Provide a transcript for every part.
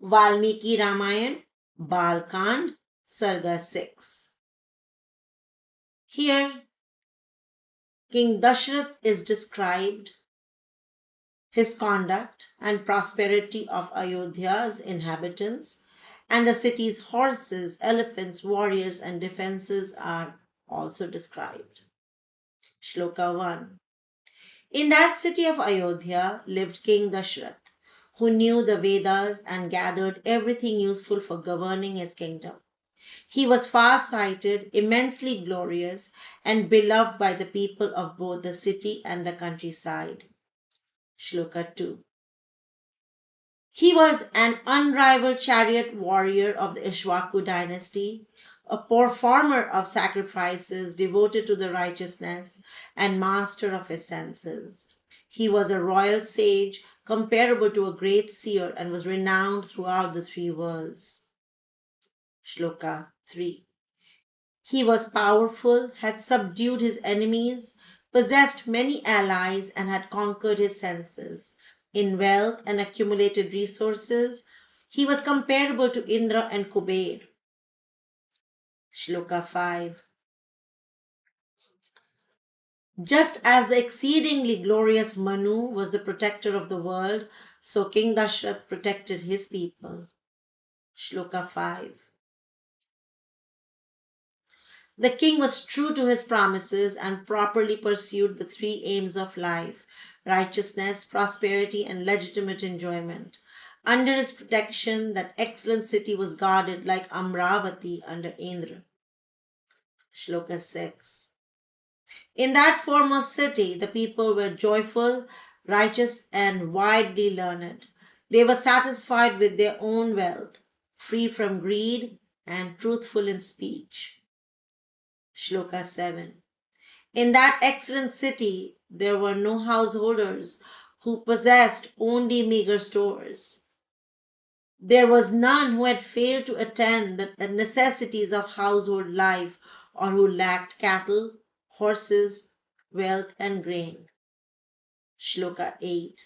Valmiki Ramayana, Balakanda, Sarga 6. Here, King Dashrath is described, his conduct and prosperity of Ayodhya's inhabitants, and the city's horses, elephants, warriors, and defenses are also described. Shloka 1. In that city of Ayodhya lived King Dashrath, who knew the Vedas and gathered everything useful for governing his kingdom. He was far-sighted, immensely glorious, and beloved by the people of both the city and the countryside. Shloka 2. He was an unrivaled chariot warrior of the Ishwaku dynasty, a performer of sacrifices devoted to the righteousness, and master of his senses. He was a royal sage, comparable to a great seer, and was renowned throughout the three worlds. Shloka 3. He was powerful, had subdued his enemies, possessed many allies, and had conquered his senses. In wealth and accumulated resources, he was comparable to Indra and Kuber. Shloka 5. Just as the exceedingly glorious Manu was the protector of the world, so King Dashrath protected his people. Shloka 5. The king was true to his promises and properly pursued the three aims of life: righteousness, prosperity, and legitimate enjoyment. Under his protection, that excellent city was guarded like Amravati under Indra. Shloka 6. In that foremost city, the people were joyful, righteous, and widely learned. They were satisfied with their own wealth, free from greed, and truthful in speech. Shloka 7. In that excellent city, there were no householders who possessed only meager stores. There was none who had failed to attend the necessities of household life or who lacked cattle, horses, wealth, and grain. Shloka 8.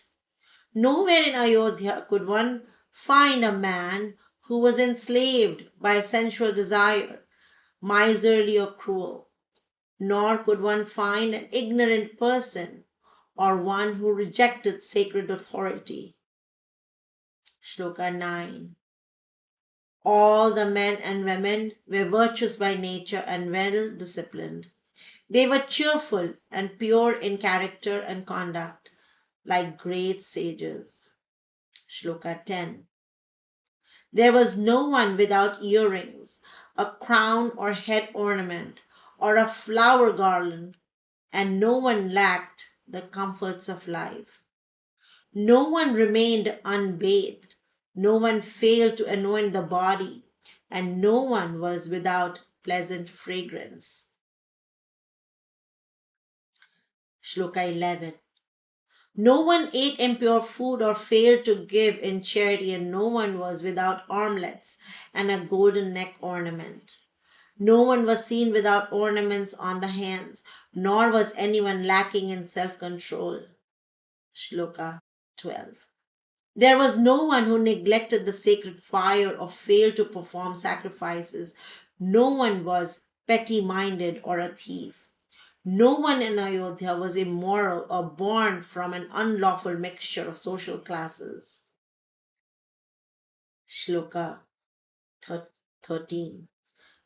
Nowhere in Ayodhya could one find a man who was enslaved by sensual desire, miserly or cruel. Nor could one find an ignorant person or one who rejected sacred authority. Shloka 9. All the men and women were virtuous by nature and well disciplined. They were cheerful and pure in character and conduct, like great sages. Shloka 10. There was no one without earrings, a crown or head ornament, or a flower garland, and no one lacked the comforts of life. No one remained unbathed, no one failed to anoint the body, and no one was without pleasant fragrance. Shloka 11. No one ate impure food or failed to give in charity, and no one was without armlets and a golden neck ornament. No one was seen without ornaments on the hands, nor was anyone lacking in self-control. Shloka 12. There was no one who neglected the sacred fire or failed to perform sacrifices. No one was petty-minded or a thief. No one in Ayodhya was immoral or born from an unlawful mixture of social classes. Shloka 13.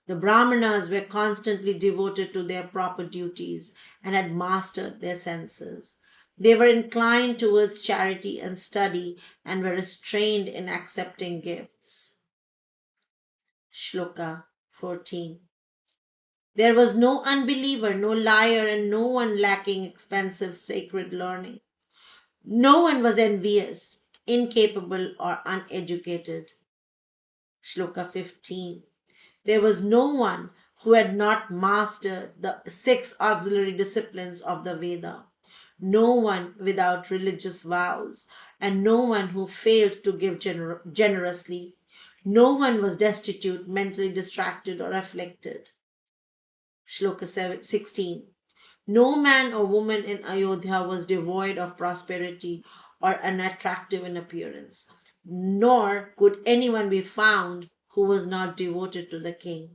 The Brahmanas were constantly devoted to their proper duties and had mastered their senses. They were inclined towards charity and study and were restrained in accepting gifts. Shloka 14. There was no unbeliever, no liar, and no one lacking expensive sacred learning. No one was envious, incapable, or uneducated. Shloka 15. There was no one who had not mastered the six auxiliary disciplines of the Veda, no one without religious vows, and no one who failed to give generously. No one was destitute, mentally distracted, or afflicted. Shloka 16. No man or woman in Ayodhya was devoid of prosperity or unattractive in appearance. nor could anyone be found who was not devoted to the king.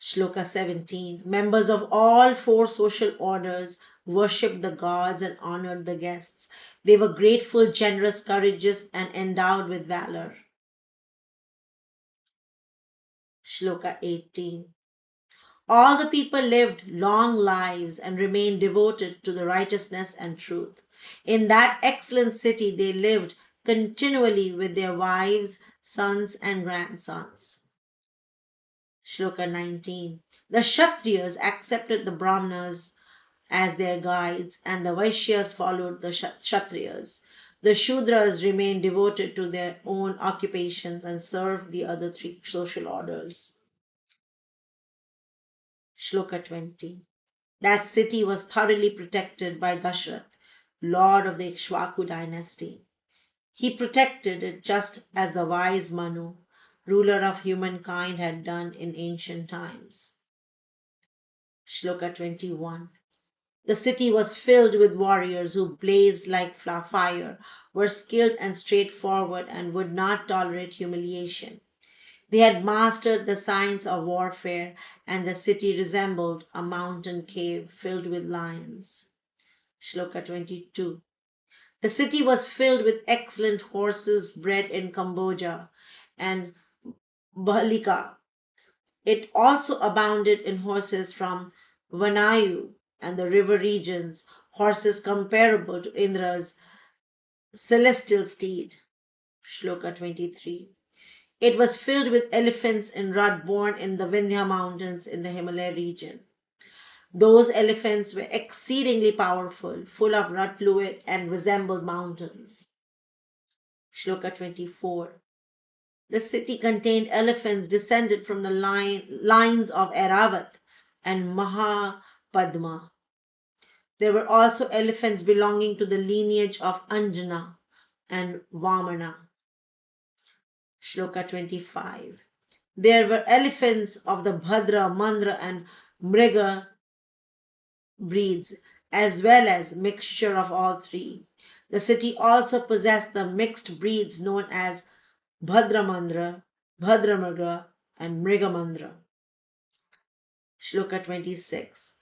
Shloka 17. Members of all four social orders worshipped the gods and honored the guests. They were grateful, generous, courageous, and endowed with valor. Shloka 18. All the people lived long lives and remained devoted to the righteousness and truth. In that excellent city, they lived continually with their wives, sons, and grandsons. Shloka 19. The Kshatriyas accepted the Brahmanas as their guides, and the Vaishyas followed the Kshatriyas. The Shudras remained devoted to their own occupations and served the other three social orders. Shloka 20. That city was thoroughly protected by Dashrath, lord of the Ikshvaku dynasty. He protected it just as the wise Manu, ruler of humankind, had done in ancient times. Shloka 21. The city was filled with warriors who blazed like fire, were skilled and straightforward, and would not tolerate humiliation. They had mastered the science of warfare, and the city resembled a mountain cave filled with lions. Shloka 22. The city was filled with excellent horses bred in Cambodia and Balika. It also abounded in horses from Vanayu and the river regions, horses comparable to Indra's celestial steed. Shloka 23. It was filled with elephants in rut born in the Vindhya mountains in the Himalaya region. Those elephants were exceedingly powerful, full of rut fluid, and resembled mountains. Shloka 24. The city contained elephants descended from the lines of Eravat and Mahapadma. There were also elephants belonging to the lineage of Anjana and Vamana. Shloka 25. There were elephants of the Bhadra, Mandra, and Mriga breeds, as well as mixture of all three. The city also possessed the mixed breeds known as Bhadramandra, Bhadramriga, and Mrigamandra. Shloka 26.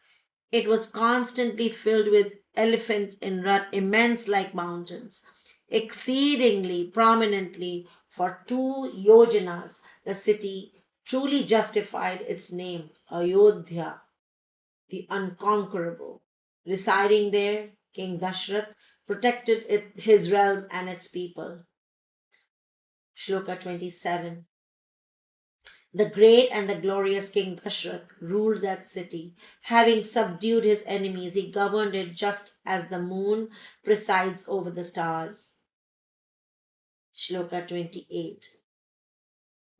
It was constantly filled with elephants in rut, immense like mountains, exceedingly prominently for 2 yojanas. The city truly justified its name, Ayodhya, the unconquerable. Residing there, King Dashrath protected his realm and its people. Shloka 27. The great and the glorious King Dashrath ruled that city. Having subdued his enemies, he governed it just as the moon presides over the stars. Shloka 28.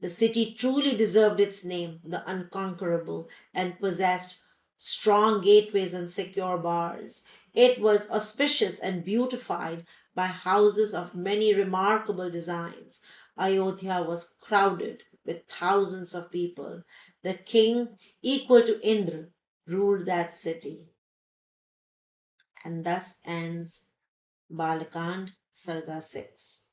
The city truly deserved its name, the unconquerable, and possessed strong gateways and secure bars. It was auspicious and beautified by houses of many remarkable designs. Ayodhya was crowded with thousands of people. The king, equal to Indra, ruled that city. And thus ends Balakand Sarga 6.